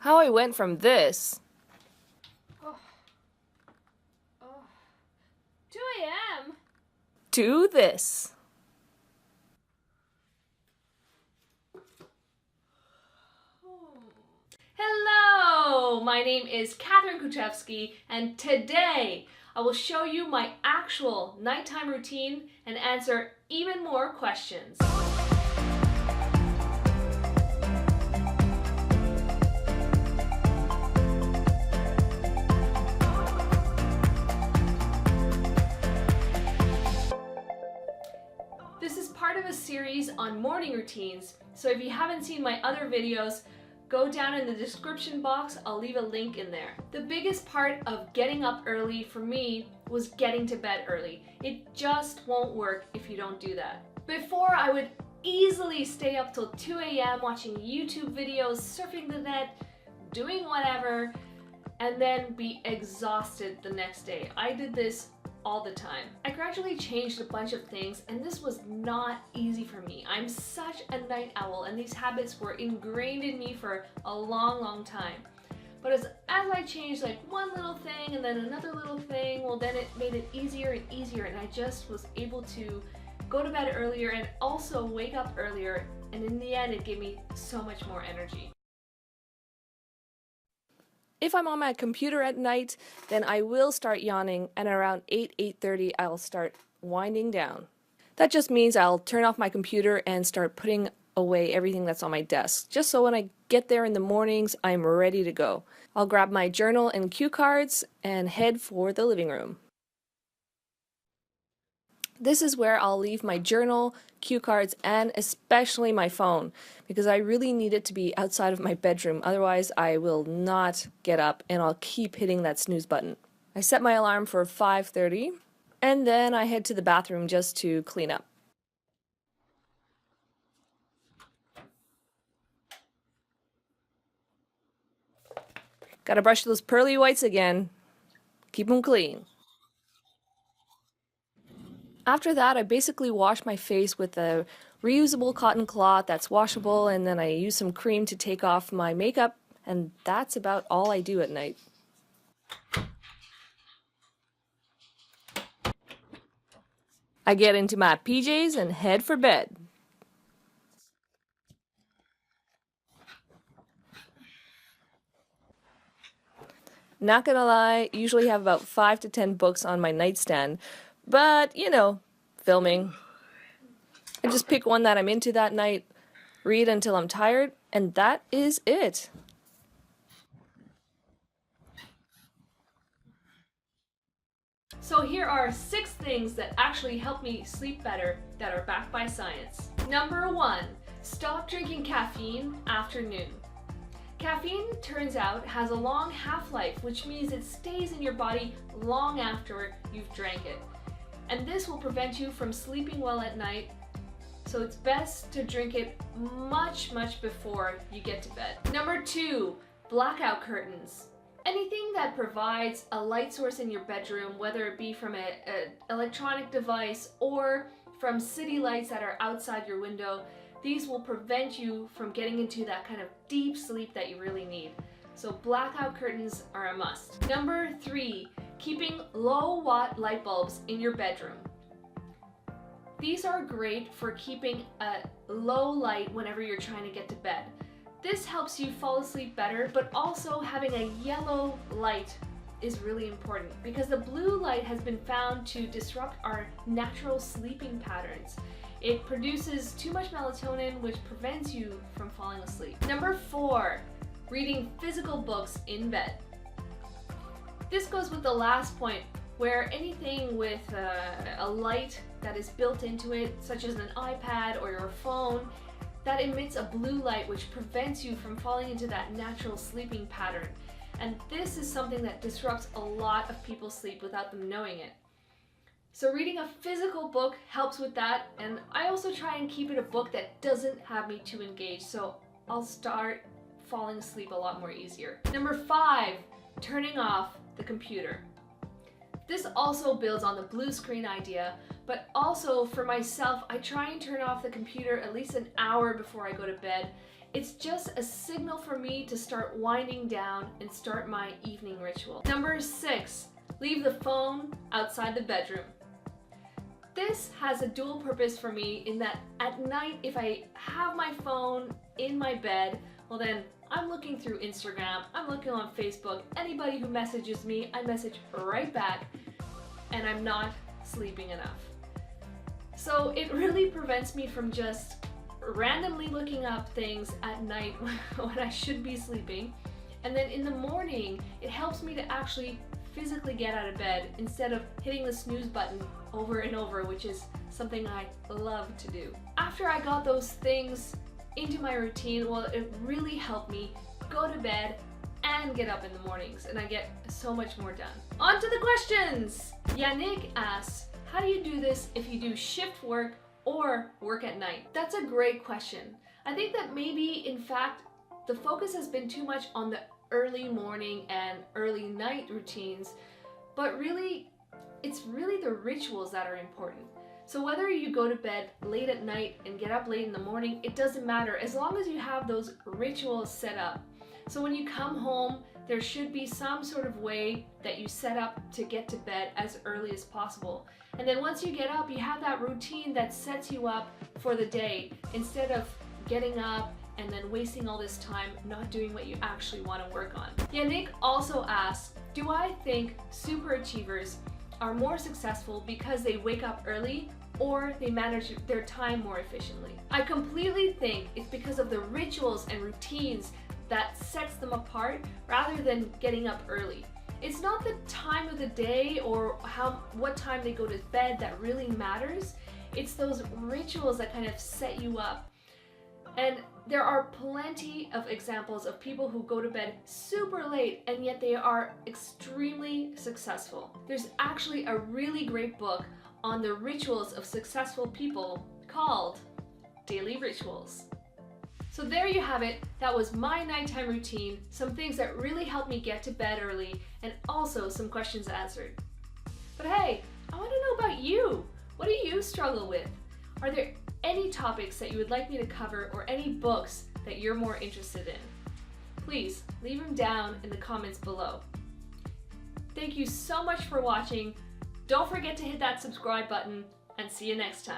How I went from this Oh. 2 a.m. to this. Hello, my name is Katherine, and today I will show you my actual nighttime routine and answer even more questions. This is part of a series on morning routines, so if you haven't seen my other videos, go down in the description box, I'll leave a link in there. The biggest part of getting up early for me was getting to bed early. It just won't work if you don't do that. Before, I would easily stay up till 2 a.m. watching YouTube videos, surfing the net, doing whatever, and then be exhausted the next day. I did this all the time. I gradually changed a bunch of things, and this was not easy for me. I'm such a night owl, and these habits were ingrained in me for a long time. But as I changed like one little thing and then another little thing, well, then it made it easier and easier, and I just was able to go to bed earlier and also wake up earlier, and in the end it gave me so much more energy. If I'm on my computer at night, then I will start yawning, and around 8:30 I'll start winding down. That just means I'll turn off my computer and start putting away everything that's on my desk, just so when I get there in the mornings, I'm ready to go. I'll grab my journal and cue cards and head for the living room. This is where I'll leave my journal, cue cards, and especially my phone, because I really need it to be outside of my bedroom. Otherwise, I will not get up and I'll keep hitting that snooze button. I set my alarm for 5:30, and then I head to the bathroom just to clean up. Gotta brush those pearly whites again. Keep them clean. After that, I basically wash my face with a reusable cotton cloth that's washable, and then I use some cream to take off my makeup, and that's about all I do at night. I get into my PJs and head for bed. Not gonna lie, usually have about 5 to 10 books on my nightstand, but you know, filming. I just pick one that I'm into that night, read until I'm tired, and that is it. So here are 6 things that actually help me sleep better that are backed by science. Number 1, stop drinking caffeine after noon. Caffeine, turns out, has a long half-life, which means it stays in your body long after you've drank it. And this will prevent you from sleeping well at night, so it's best to drink it much before you get to bed. Number 2, blackout curtains. Anything that provides a light source in your bedroom, whether it be from an electronic device or from city lights that are outside your window, these will prevent you from getting into that kind of deep sleep that you really need. So blackout curtains are a must. Number 3, keeping low watt light bulbs in your bedroom. These are great for keeping a low light whenever you're trying to get to bed. This helps you fall asleep better, but also having a yellow light is really important because the blue light has been found to disrupt our natural sleeping patterns. It produces too much melatonin, which prevents you from falling asleep. Number 4, reading physical books in bed. This goes with the last point, where anything with a light that is built into it, such as an iPad or your phone, that emits a blue light which prevents you from falling into that natural sleeping pattern. And this is something that disrupts a lot of people's sleep without them knowing it. So reading a physical book helps with that, and I also try and keep it a book that doesn't have me too engaged, so I'll start falling asleep a lot more easier. Number 5, turning off the computer. This also builds on the blue screen idea, but also for myself, I try and turn off the computer at least an hour before I go to bed. It's just a signal for me to start winding down and start my evening ritual. Number 6, leave the phone outside the bedroom. This has a dual purpose for me in that at night, if I have my phone in my bed, well then I'm looking through Instagram, I'm looking on Facebook, anybody who messages me, I message right back, and I'm not sleeping enough. So it really prevents me from just randomly looking up things at night when I should be sleeping. And then in the morning, it helps me to actually physically get out of bed instead of hitting the snooze button over and over, which is something I love to do. After I got those things into my routine, well, it really helped me go to bed and get up in the mornings, and I get so much more done. On to the questions! Yannick asks, how do you do this if you do shift work or work at night? That's a great question. I think that maybe, in fact, the focus has been too much on the early morning and early night routines, but really, it's really the rituals that are important. So whether you go to bed late at night and get up late in the morning, it doesn't matter as long as you have those rituals set up. So when you come home, there should be some sort of way that you set up to get to bed as early as possible. And then once you get up, you have that routine that sets you up for the day instead of getting up and then wasting all this time not doing what you actually want to work on. Yannick also asks, do I think superachievers are more successful because they wake up early or they manage their time more efficiently? I completely think it's because of the rituals and routines that sets them apart rather than getting up early. It's not the time of the day or what time they go to bed that really matters. It's those rituals that kind of set you up. And there are plenty of examples of people who go to bed super late and yet they are extremely successful. There's actually a really great book on the rituals of successful people called Daily Rituals. So there you have it. That was my nighttime routine, some things that really helped me get to bed early, and also some questions answered. But hey, I want to know about you. What do you struggle with? Are there any topics that you would like me to cover or any books that you're more interested in? Please leave them down in the comments below. Thank you so much for watching. Don't forget to hit that subscribe button, and see you next time.